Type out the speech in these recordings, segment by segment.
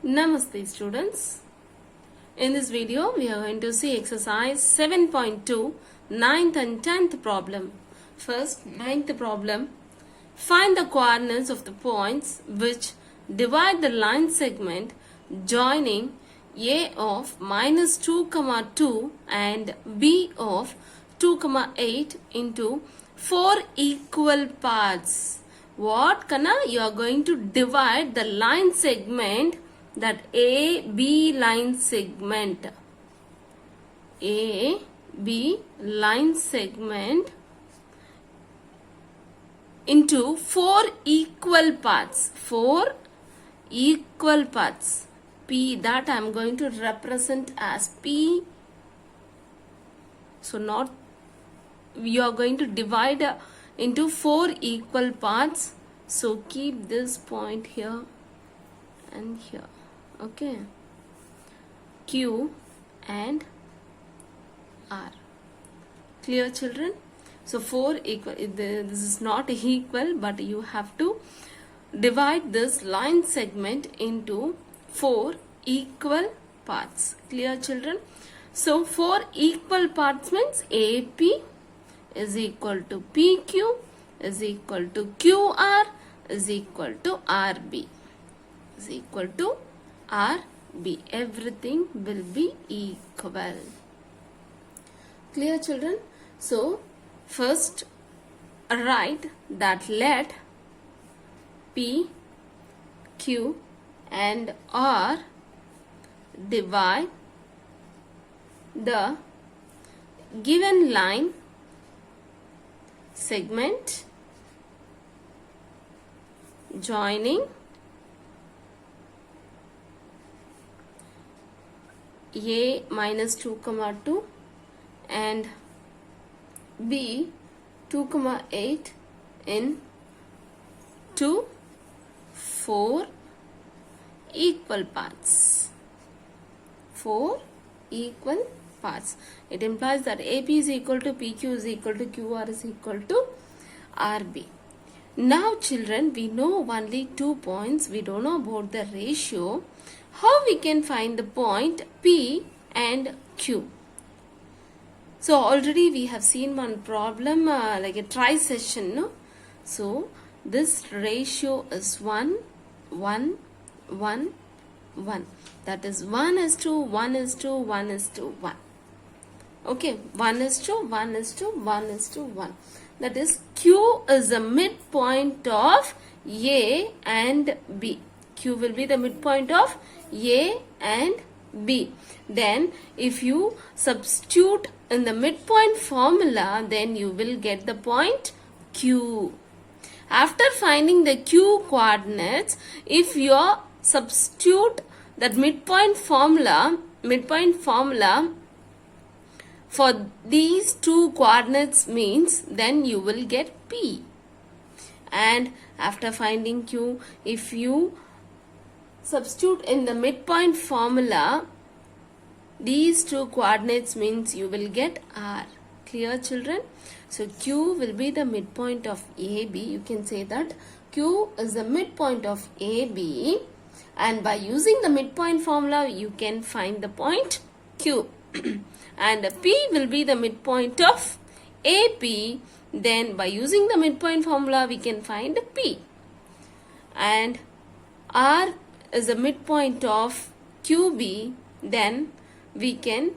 Namaste students. In this video we are going to see exercise 7.2 9th and 10th problem. First, 9th problem. Find the coordinates of the points which divide the line segment joining A of minus 2, 2 and B of 2, 8 into 4 equal parts. What Kana? You are going to divide the line segment, that AB line segment, AB line segment into 4 equal parts. 4 equal parts. P, that I am going to represent as P. So not, you are going to divide into 4 equal parts. So keep this point here and here. Okay, Q and R. Clear, children? So 4 equal, this is not equal, but you have to divide this line segment into 4 equal parts. Clear, children? So 4 equal parts means AP is equal to PQ is equal to QR is equal to RB is equal to RB. Everything will be equal. Clear, children? So first write that let P, Q and R divide the given line segment joining A minus 2, 2 and B 2, 8 in 2, 4 equal parts. 4 equal parts. It implies that AP is equal to PQ is equal to QR is equal to RB. Now children, we know only 2 points. We don't know about the ratio. How we can find the point P and Q? So already we have seen one problem like a trisession, no? So this ratio is 1, 1, 1, 1. That is 1 is to 1 is to 1 is to 1. Okay, 1 is to 1 is to 1 is to 1. That is Q is the midpoint of A and B. Q will be the midpoint of A and B. Then if you substitute in the midpoint formula, then you will get the point Q. After finding the Q coordinates, if you substitute that midpoint formula for these 2 coordinates means, then you will get P. And after finding Q, if you substitute in the midpoint formula these 2 coordinates means, you will get R. Clear, children? So Q will be the midpoint of AB. You can say that Q is the midpoint of AB, and by using the midpoint formula you can find the point Q. And P will be the midpoint of AP. Then by using the midpoint formula we can find P. And R is the midpoint of QB. Then we can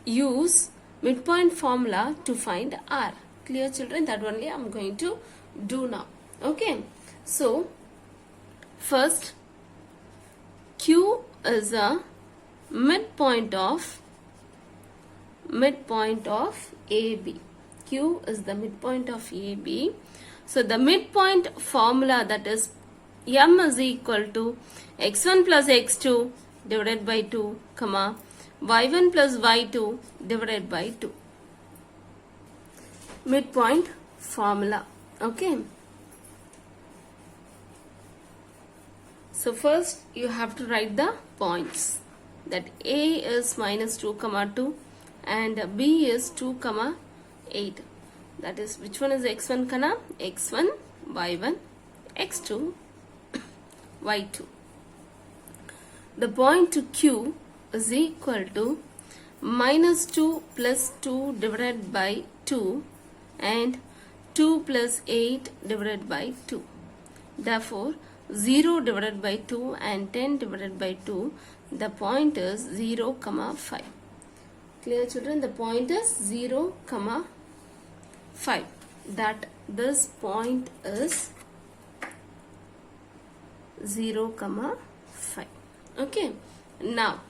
use midpoint formula to find R. Clear, children? That only I am going to do now. Okay. So first Q is a midpoint of AB. Q is the midpoint of AB. So the midpoint formula, that is M is equal to x1 plus x2 divided by 2, comma y1 plus y2 divided by 2. Midpoint formula. Okay. So first you have to write the points. That A is minus 2, 2 and B is 2, 8. That is, which one is x1 kana? x1, y1, x2, y2. the point Q is equal to minus 2 plus 2 divided by 2 and 2 plus 8 divided by 2. Therefore, 0 divided by 2 and 10 divided by 2, the point is 0, 5. Clear, children? The point is 0, 5. That this point is 0, 5. Okay. Now,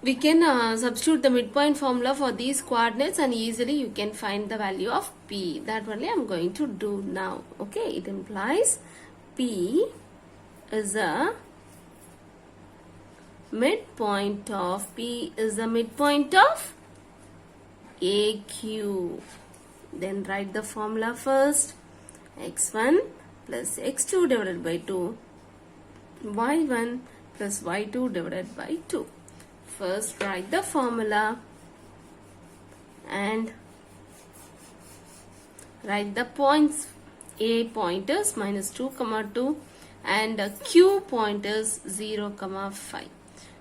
we can substitute the midpoint formula for these coordinates and easily you can find the value of P. That only I am going to do now. Okay, it implies P is a midpoint of AQ. Then write the formula first. X1 plus X2 divided by 2. Y1 plus Y2 divided by 2. First write the formula and write the points. A point is minus 2, 2 and Q point is 0, 5.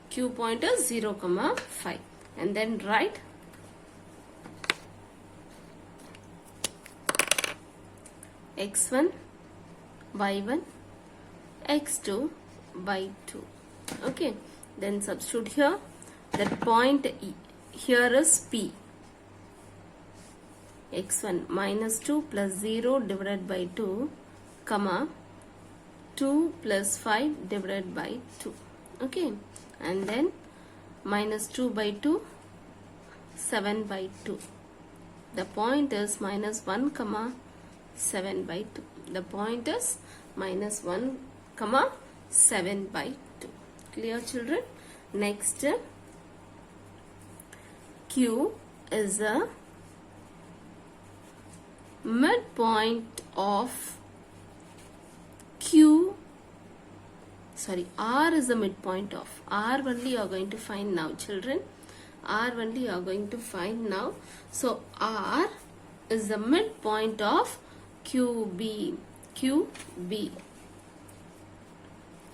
Q point is 0, 5 and then write X1, Y1, X2 by 2. Okay, then substitute here. That point here is P. X1 minus 2 plus 0 divided by 2, comma 2 plus 5 divided by 2. Okay, and then minus 2 by 2, 7 by 2. The point is minus 1, 7 by 2. The point is minus 1, 7 by 2. Clear, children? Next, Q is a midpoint of R is the midpoint of. R only you are going to find now, children. R only you are going to find now. So, R is the midpoint of QB.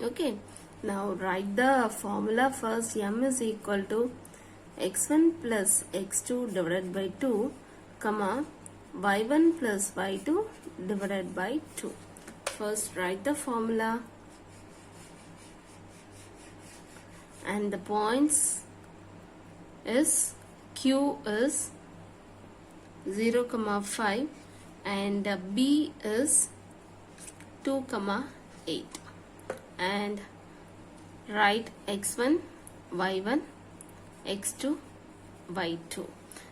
Okay. Now, write the formula first. M is equal to X1 plus X2 divided by 2, comma Y1 plus Y2 divided by 2. First write the formula and the points is Q is 0, 5 and B is 2, 8 and write X1, Y1, X2, Y2.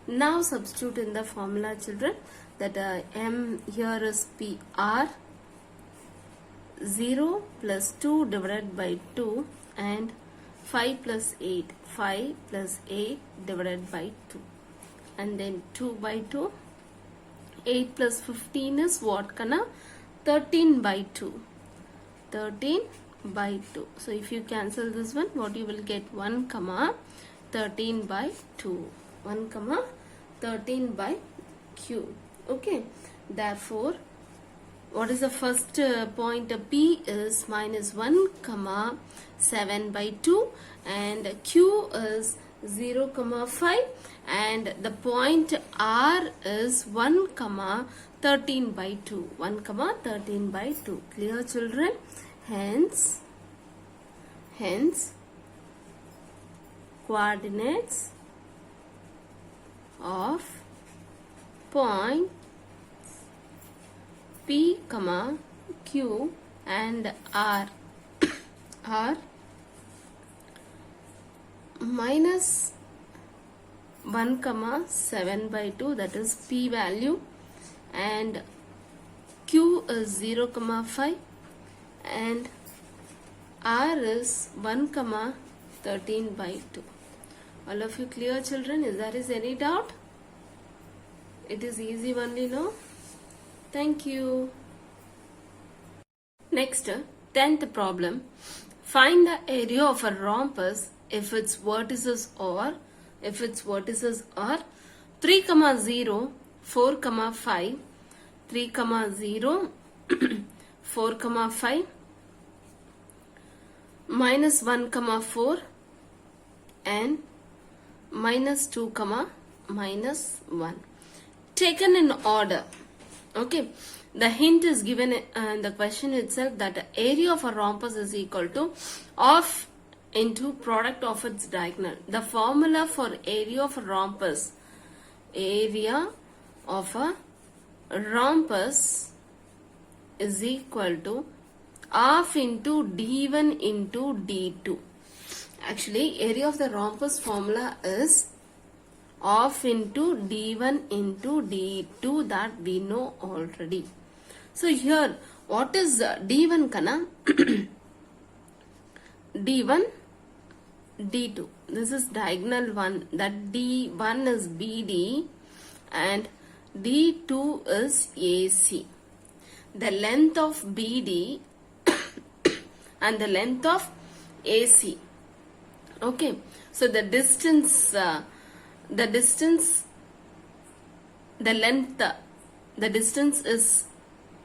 Now substitute in the formula, children, that M here is PR 0 plus 2 divided by 2 and 5 plus 8 divided by 2 and then 2 by 2. 8 plus 15 is what, Kana? 13 by 2. 13 by 2. So if you cancel this one, what you will get? 1, 13 by 2. 1, 13 by Q. Okay. Therefore, what is the first point? P is minus 1, 7 by 2 and Q is 0, 5 and the point R is 1, 13 by 2. 1, 13 by 2. Clear, children? Hence, coordinates of point P, Q and R are minus 1, 7 by 2, that is P value, and Q is 0, 5 and R is 1, 13 by 2. All of you clear, children? Is there any doubt? It is easy only, no? Thank you. Next, 10th problem. Find the area of a rhombus if its vertices are 3, 0, 4, 5, 3, 0, 4, 5, minus 1 comma 4 and minus 2 comma minus 1, taken in order. Okay, the hint is given in the question itself that the area of a rhombus is equal to half into product of its diagonal. The formula for area of a rhombus, area of a rhombus is equal to half into d1 into d2. Actually, area of the rhombus formula is half into d1 into d2, that we know already. So here what is d1 kana? d1 d2, this is diagonal 1, that d1 is bd and d2 is ac. The length of bd and the length of ac. Okay, so the distance, the distance is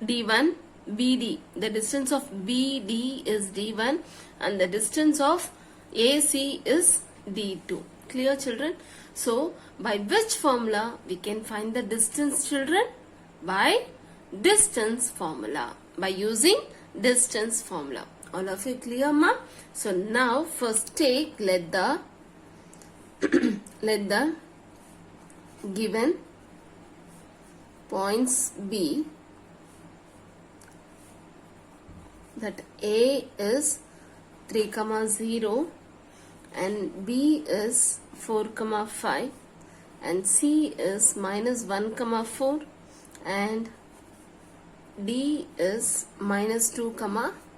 d1 bd, the distance of bd is d1 and the distance of ac is d2. Clear, children? So by which formula we can find the distance, children? By distance formula, by using distance formula. All of you clear, ma? So now first take, let the given points be that A is 3, 0 and B is 4, 5 and C is minus 1, 4 and D is minus 2,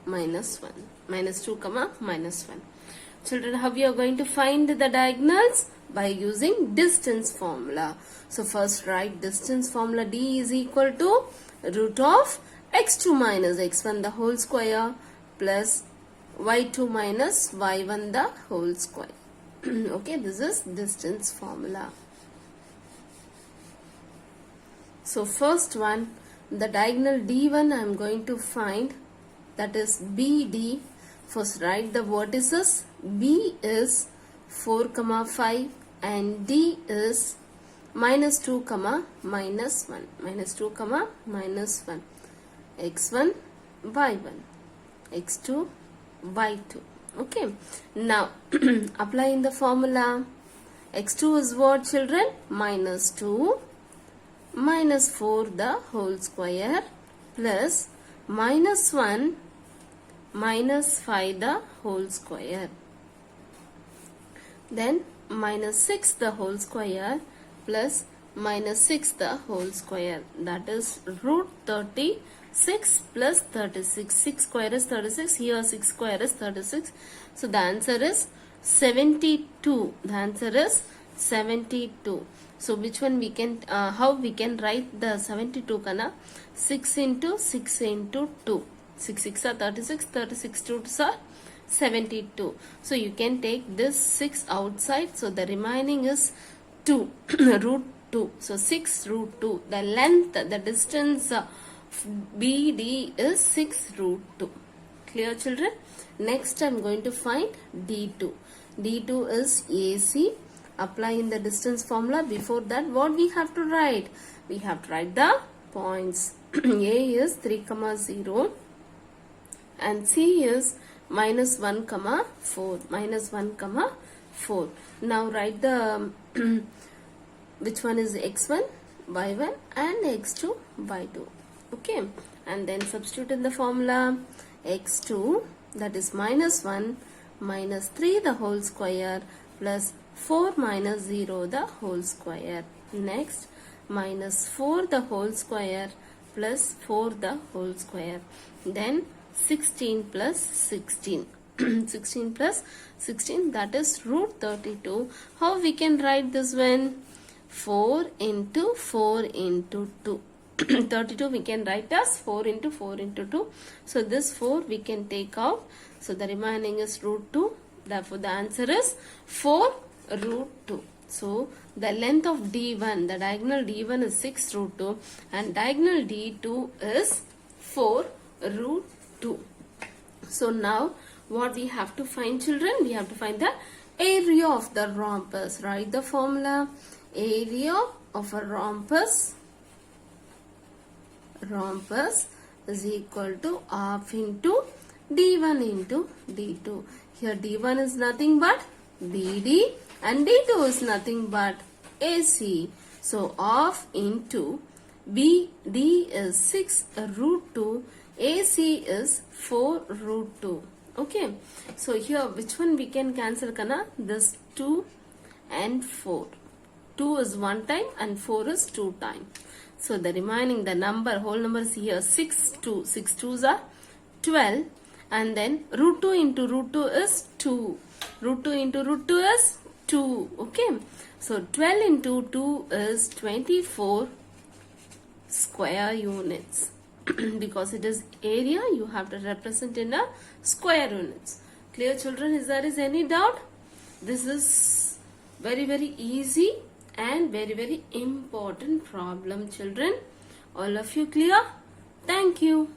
minus 1. Minus 2, minus 1. Children, how we are going to find the diagonals? By using distance formula. So first write distance formula. D is equal to root of x2 minus x1 the whole square plus y2 minus y1 the whole square. Okay, this is distance formula. So first one, the diagonal d1 I am going to find, that is BD. First write the vertices. B is 4, 5 and D is minus 2, minus 1. Minus 2, minus 1. X1, Y1. X2, Y2. Okay. Now, applying the formula. X2 is what, children? Minus 2 minus 4 the whole square plus minus 1 minus 5 the whole square, then minus 6 the whole square plus minus 6 the whole square, that is root 36 plus 36. 6 square is 36, here 6 square is 36. So the answer is 72. The answer is 72. So which one we can, how we can write the 72 kana? 6 into 6 into 2. 6 6 are 36, 36 2s are 72. So you can take this 6 outside. So the remaining is 2, root 2. So 6 root 2. The length, the distance BD is 6 root 2. Clear, children? Next I am going to find D2. D2 is AC. Apply in the distance formula. Before that, what we have to write? We have to write the points. A is 3, 0 and C is minus 1, 4. Minus 1, 4. Now write the which one is x1, y1 and x2, y2. Okay. And then substitute in the formula. X2, that is minus 1 minus 3 the whole square plus 4 minus 0 the whole square. Next, minus 4 the whole square plus 4 the whole square. Then 16 plus 16. 16 plus 16, that is root 32. How we can write this one? 4 into 4 into 2. 32 we can write as 4 into 4 into 2. So this 4 we can take out. So the remaining is root 2. Therefore the answer is 4 root 2. So the length of D1, the diagonal D1 is 6 root 2 and diagonal D2 is 4 root 2. So now what we have to find, children? We have to find the area of the rhombus. Write the formula. Area of a rhombus is equal to half into d1 into d2. Here d1 is nothing but dd and d2 is nothing but AC. So half into BD is 6 root 2, AC is 4 root 2. Okay, so here which one we can cancel, Kana? This 2 and 4. 2 is 1 time and 4 is 2 time. So the remaining, the number, whole number is here 6 2. 6 2s are 12, and then root 2 into root 2 is 2. Root 2 into root 2 is 2. Okay, so 12 into 2 is 24 square units. Because it is area, you have to represent in a square units. Clear, children? Is there any doubt? This is very easy and very important problem, children. All of you clear? Thank you.